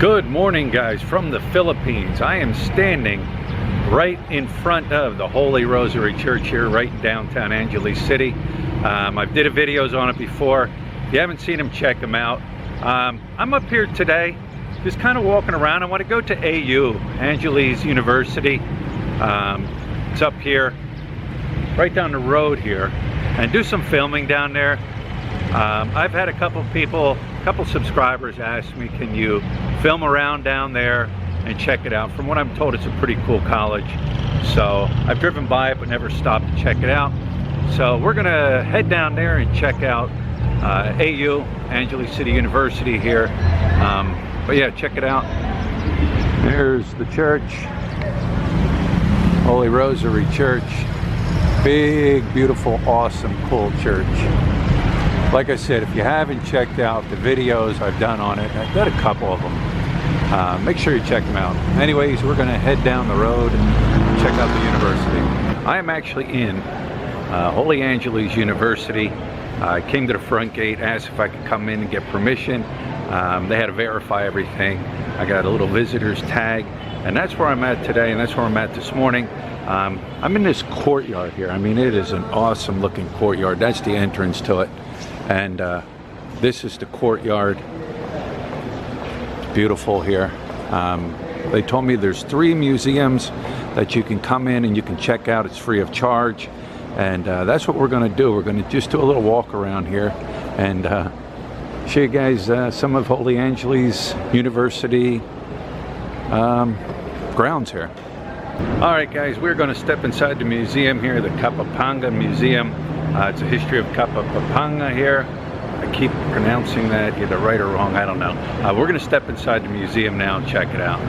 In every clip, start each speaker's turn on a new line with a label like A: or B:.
A: Good morning, guys, from the Philippines. I am standing right in front of the Holy Rosary Church here, right in downtown Angeles City. I've did videos on it before. If you haven't seen them, check them out. I'm up here today, just kind of walking around. I want to go to AU, Angeles University. It's up here, right down the road here, and do some filming down there. I've had a couple subscribers ask me, can you film around down there and check it out? From what I'm told, it's a pretty cool college. So I've driven by it but never stopped to check it out. So we're gonna head down there and check out AU, Angeles City University here. But yeah, check it out. There's the church, Holy Rosary Church. Big, beautiful, awesome, cool church. Like I said, if you haven't checked out the videos I've done on it, I've got a couple of them. Make sure you check them out. Anyways, we're going to head down the road and check out the university. I am actually in Holy Angeles University. I came to the front gate, asked if I could come in and get permission. They had to verify everything. I got a little visitor's tag, and that's where I'm at today, and that's where I'm at this morning. I'm in this courtyard here. I mean, it is an awesome looking courtyard. That's the entrance to it. And this is the courtyard. It's beautiful here. They told me there's 3 museums that you can come in and you can check out. It's free of charge. And that's what we're going to do. We're going to just do a little walk around here and show you guys some of Holy Angeles University grounds here. All right, guys, we're going to step inside the museum here, the Kapampangan Museum. It's a history of Kapampangan here. I keep pronouncing that either right or wrong, I don't know. We're going to step inside the museum now and check it out.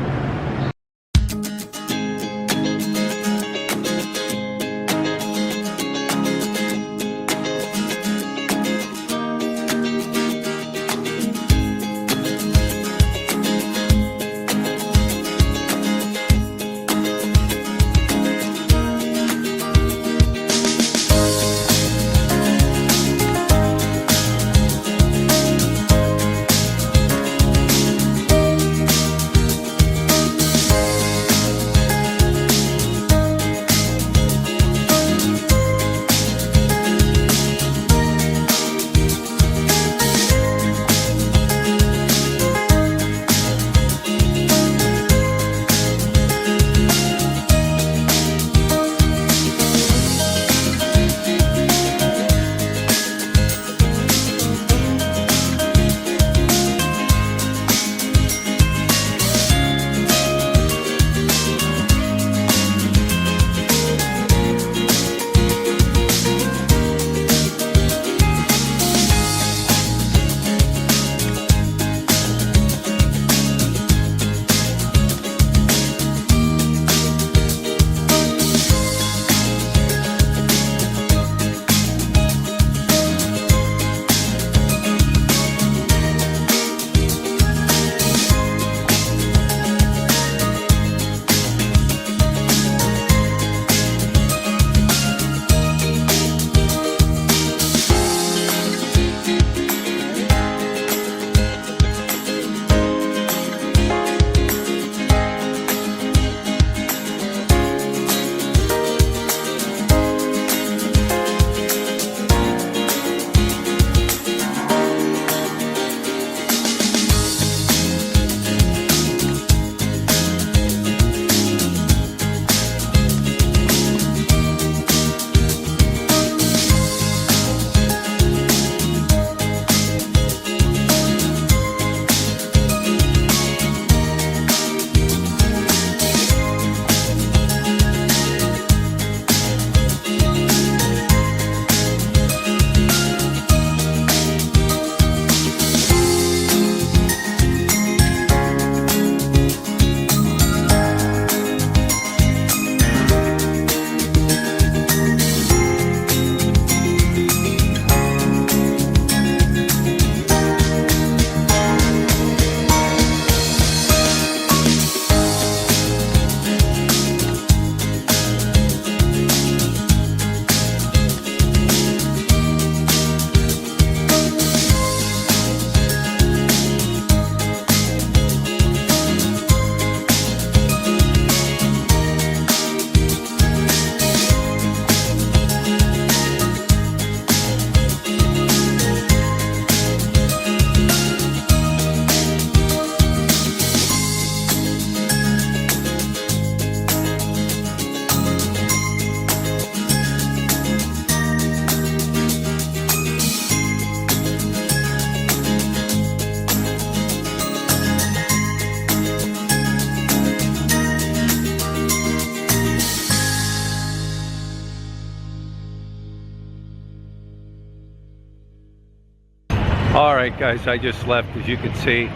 A: All right, guys, I just left, as you can see.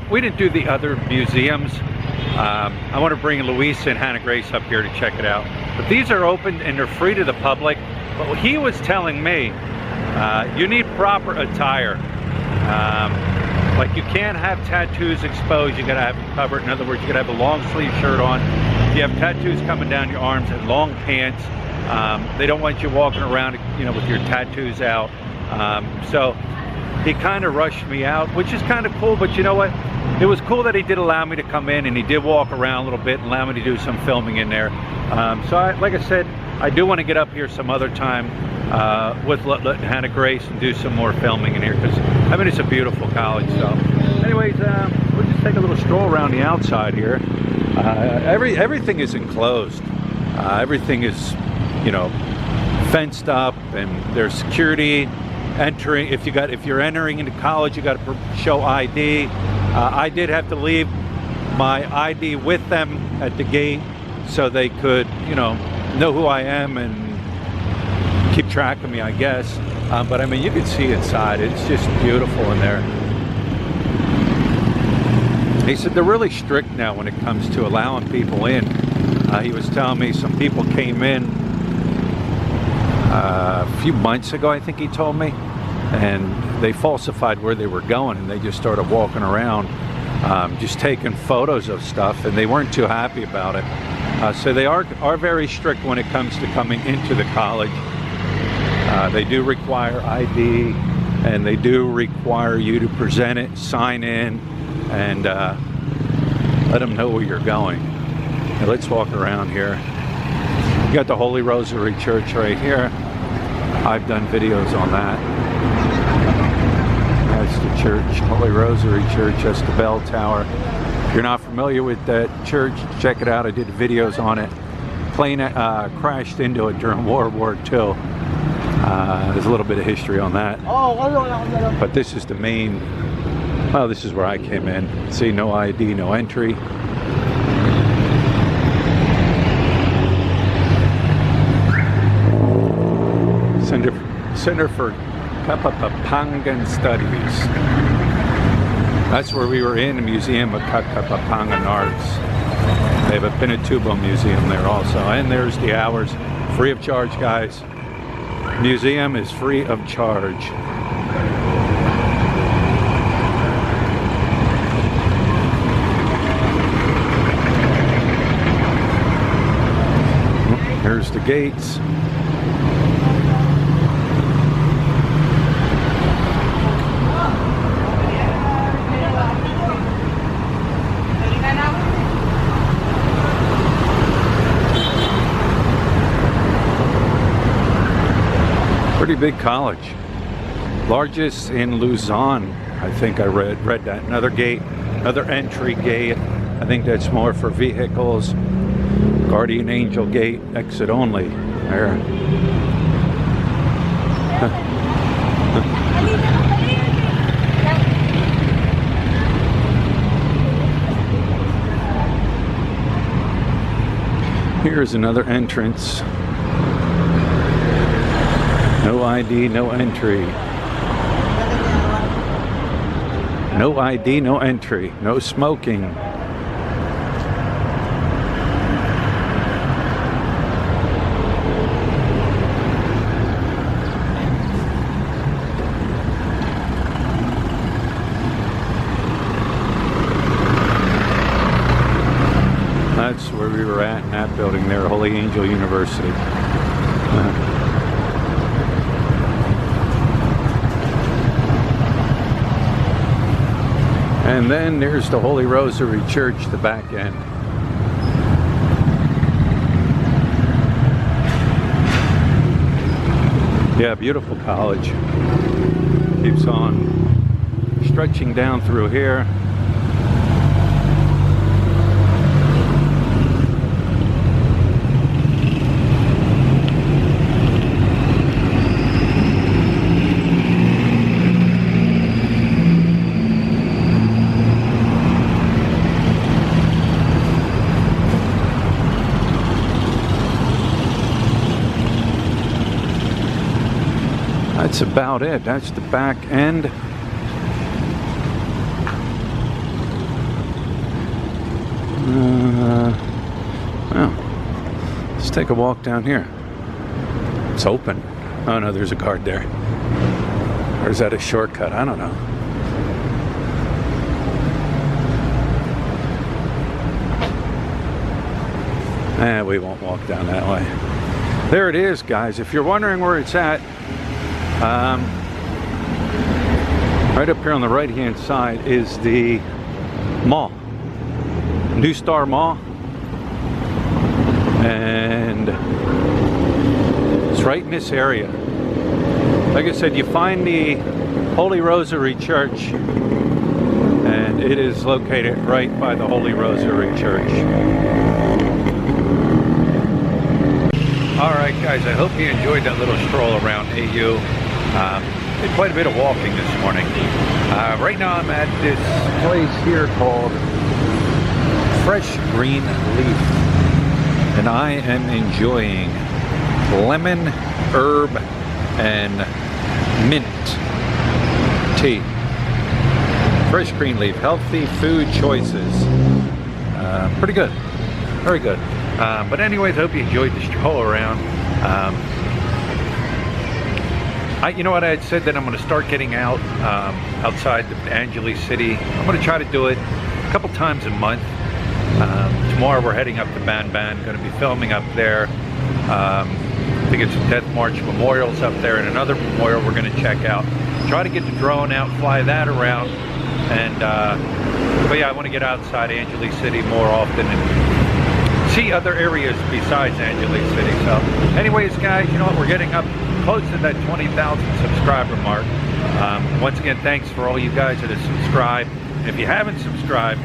A: We didn't do the other museums. I want to bring Luis and Hannah Grace up here to check it out. But these are open and they're free to the public. But he was telling me, you need proper attire. Like you can't have tattoos exposed, you gotta have them covered. In other words, you gotta have a long sleeve shirt on. If you have tattoos coming down your arms and long pants, they don't want you walking around, you know, with your tattoos out. So he kind of rushed me out, which is kind of cool, but you know what? It was cool that he did allow me to come in and he did walk around a little bit and allow me to do some filming in there. So like I said, I do want to get up here some other time with Hannah Grace and do some more filming in here, because I mean, it's a beautiful college. So anyways, we'll just take a little stroll around the outside here. Everything is enclosed. Everything is, you know, fenced up, and there's security entering. If you're entering into college, you got to show ID. I did have to leave my ID with them at the gate so they could, you know who I am and keep track of me, I guess. But I mean, you can see inside. It's just beautiful in there. He said they're really strict now when it comes to allowing people in. He was telling me some people came in a few months ago, I think he told me, and they falsified where they were going, and they just started walking around just taking photos of stuff, and they weren't too happy about it. So they are very strict when it comes to coming into the college. They do require ID, and they do require you to present it, sign in, and let them know where you're going. Now let's walk around here. You got the Holy Rosary Church right here. I've done videos on that. That's the church, Holy Rosary Church. That's the bell tower. If you're not familiar with that church, check it out. I did videos on it. Plane crashed into it during World War II. There's a little bit of history on that. But this is the main, well, this is where I came in. See, no ID, no entry. Center for Kakapapangan Studies. That's where we were in, the Museum of Kakapapangan Arts. They have a Pinatubo museum there also. And there's the hours, free of charge, guys. Museum is free of charge. Here's the gates. Pretty big college. Largest in Luzon, I think I read that. Another gate, another entry gate. I think that's more for vehicles. Guardian Angel gate, exit only. There. Here's another entrance. No ID, no entry. No ID, no entry. No smoking. That's where we were at in that building there, Holy Angel University. And then there's the Holy Rosary Church, the back end. Yeah, beautiful college. Keeps on stretching down through here. That's about it. That's the back end. take a walk down here. It's open. Oh no, there's a guard there. Or is that a shortcut? I don't know. We won't walk down that way. There it is, guys. If you're wondering where it's at, right up here on the right hand side is the mall, New Star Mall, and it's right in this area. Like I said, you find the Holy Rosary Church, and it is located right by the Holy Rosary Church. Alright guys, I hope you enjoyed that little stroll around AU. Did quite a bit of walking this morning. Right now I'm at this place here called Fresh Green Leaf, and I am enjoying lemon, herb, and mint tea. Fresh Green Leaf, healthy food choices. Pretty good, very good. But anyways, I hope you enjoyed the stroll around. You know what, I had said that I'm going to start getting out outside the Angeles City. I'm going to try to do it a couple times a month. Tomorrow we're heading up to Ban Ban, going to be filming up there. I think it's some Death March memorials up there, and another memorial we're going to check out. Try to get the drone out, fly that around, and but yeah, I want to get outside Angeles City more often and see other areas besides Angeles City. So anyways guys, you know what, we're getting up close to that 20,000 subscriber mark. Once again, thanks for all you guys that have subscribed. And if you haven't subscribed,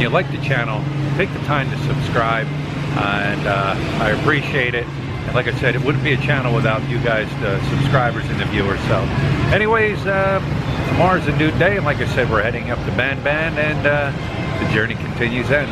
A: you like the channel, take the time to subscribe, and I appreciate it. And like I said, it wouldn't be a channel without you guys, the subscribers and the viewers. So anyways, tomorrow's a new day, and like I said, we're heading up to Ban Ban, and the journey continues then.